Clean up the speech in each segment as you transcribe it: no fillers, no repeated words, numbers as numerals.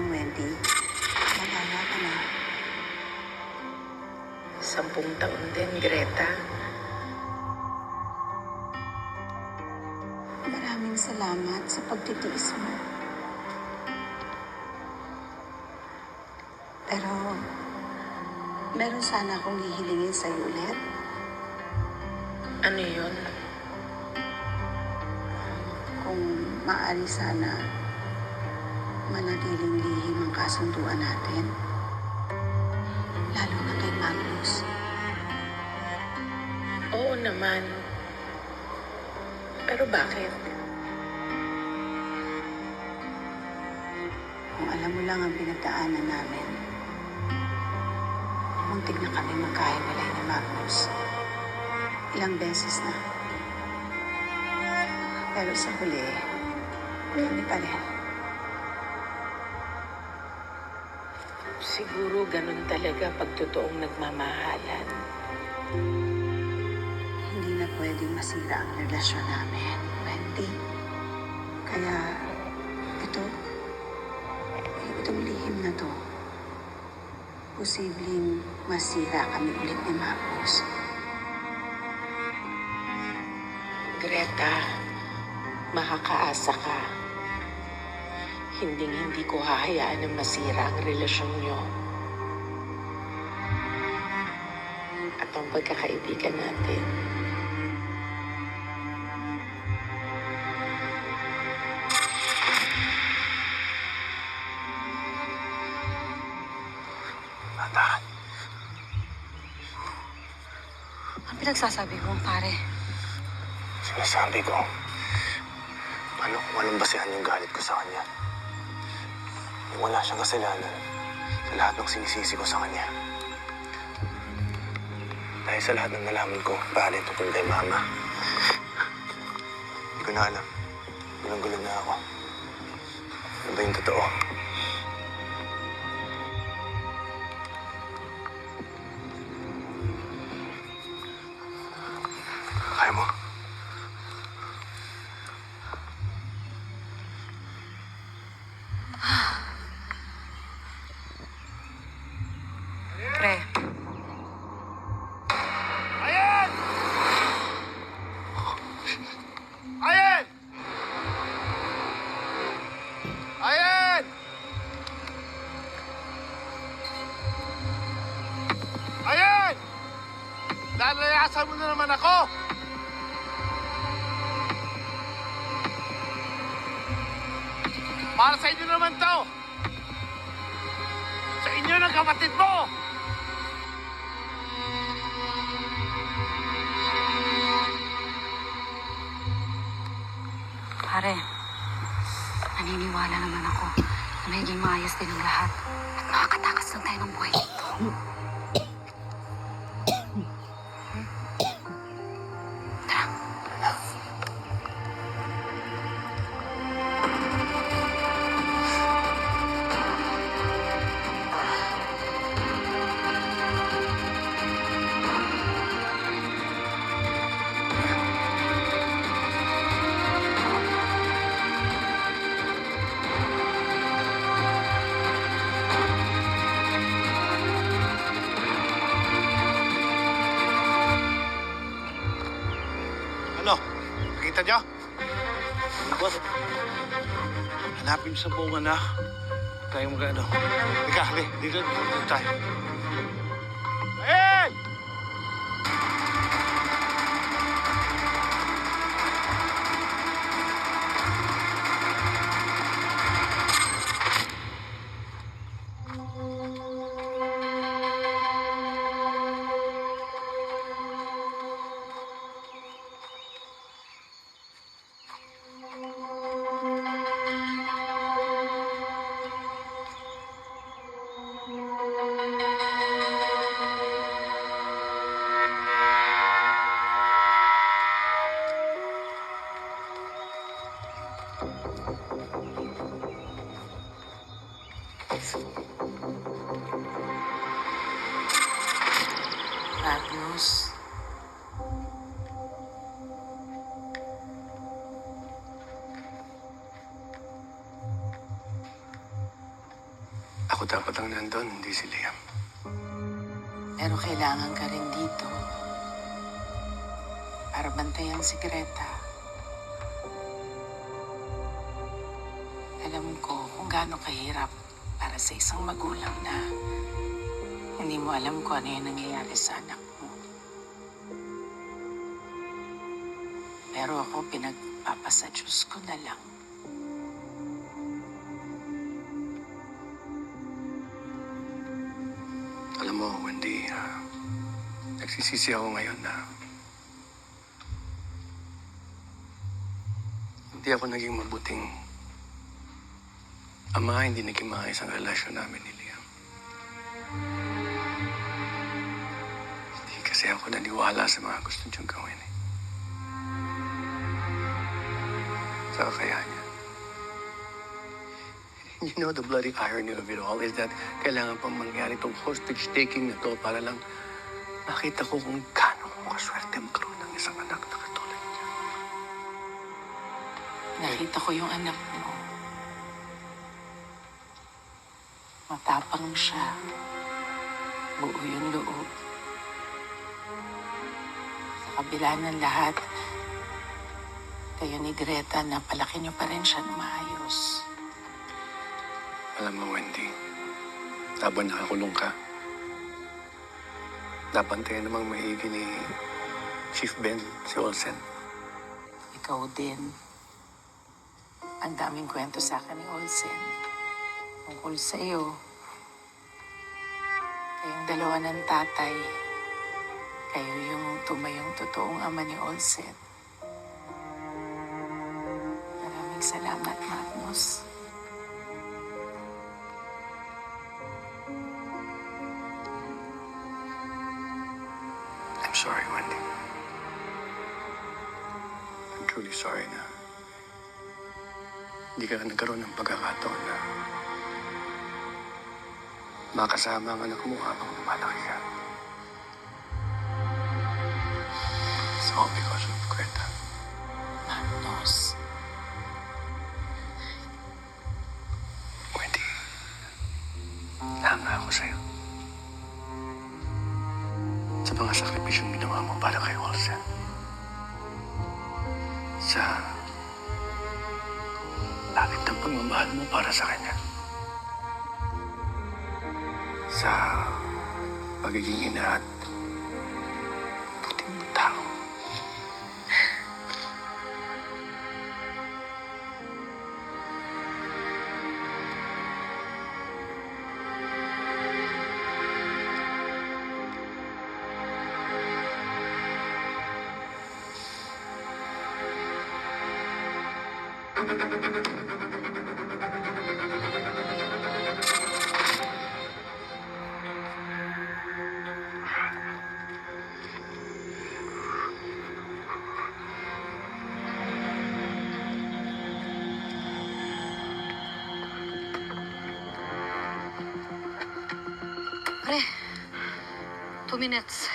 lang, Wendy. Malala ka na. 10 taon din, Greta. Maraming salamat sa pagtitiis mo. Pero, meron sana akong hihilingin sa'yo ulit. Ano yun? Kung maaari sana, manatiling lihim ang kasunduan natin. Lalo na kay Magnus. Oo naman. Pero bakit? Kung alam mo lang ang pinagdaanan namin, muntik na kami magkahiwalay ni Magnus. Ilang beses na. Pero sa huli, kami pa rin. Siguro ganun talaga pag totoong nagmamahalan. Hindi na pwedeng masira ang relasyon namin, Wendy. Kaya, itong lihim na to, posibleng masira kami ulit ni Magnus. Greta, makakaasa ka. Hindi ko hahayaan na masira ang relasyon niyo. At ang pagkakaibigan natin. Tatahan. Ang pinagsasabi mo, pare? Sinasabi ko, paano kung anong basehan yung galit ko sa kanya? Yung wala siyang kasalanan sa lahat ng sinisisi ko sa kanya. Dahil sa lahat ng nalaman ko, pare, tungkol kay Mama. Hindi ko na alam. Gulang-gulo na ako. Ano ba yung totoo? Kaya mo? Pre. Ayan! Ayan! Ayan! Ayan! Lalayasan mo na naman ako! Para sa inyo naman to! Sa inyo ng kapatid mo! Pare, naniniwala naman ako na magiging maayos din ang lahat at makakatakas lang tayo ng buhay dito. Tara. Ano? Nakita niyo? Boss, hanapin sa buong anak. Tayo mag-ano. Halika, dito tayo. Hey! Magnus, Ako dapat ang nandun, hindi si Liam. Pero kailangan ka rin dito para bantayan si Greta. Alam ko kung gaano kahirap para sa isang magulang na hindi mo alam kung ano yung nangyayari sa anak mo. Pero ako pinagpapasa Diyos ko na lang. Alam mo, Wendy, nagsisisi ako ngayon na hindi ako naging mabuting ama, hindi naging maayos ang relasyon namin ni Liam. Hindi kasi ako naniwala sa mga gusto niyong gawin eh. Sa kaya niya. You know, the bloody irony of it all is that kailangan pang mangyari itong hostage-taking na to para lang makita ko kung gaano ko kaswerte magkaroon ng isang anak na katulad niya. Nakita ko yung anak mo. Matapang siya. Buo yung loob. Sa kabila ng lahat, kayo ni Greta, napalaki niyo pa rin siya na maayos. Alam mo, Wendy, habang nakakulong ka, nabantayan namang maigi ni Chief Ben, si Olsen. Ikaw din. Ang daming kwento sa akin ni Olsen. Tungkol sa'yo. Kayong dalawa ng tatay. Kayo yung tumayong totoong ama ni Olsen. Maraming salamat, Magnus. I'm sorry, Wendy. I'm truly sorry na hindi ka nagkaroon ng pagkakataon na makasama ang anak mo habang lumalaki ka. It's all because of Greta. Magnus. Wendy, hanga ako sa'yo. Sa mga sakripisyong ginawa mo para kay Olsen. Sa langit ng pagmamahal mo para sa kanya. Sa pagiging ina at puting tao. Pre, 2 minutes.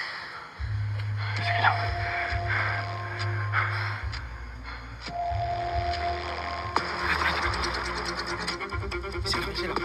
Sige lang. Sige lang.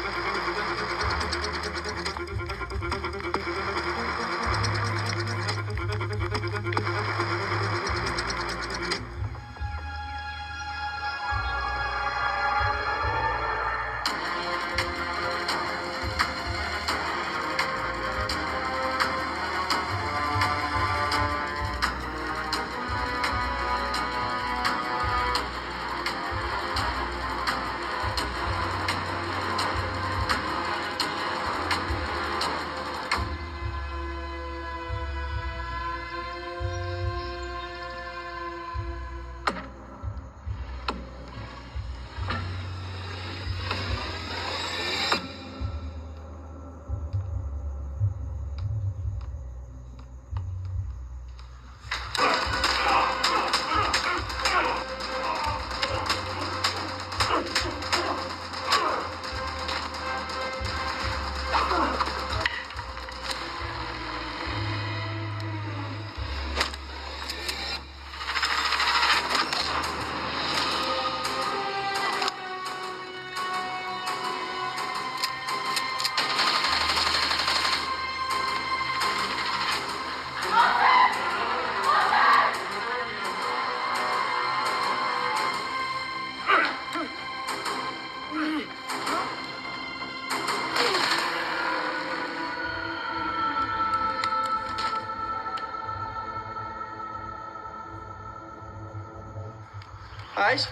Ayos?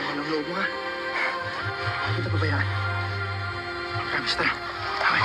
Walang loob mo, ha? Kita pa ba yan? Promise, tara. Okay.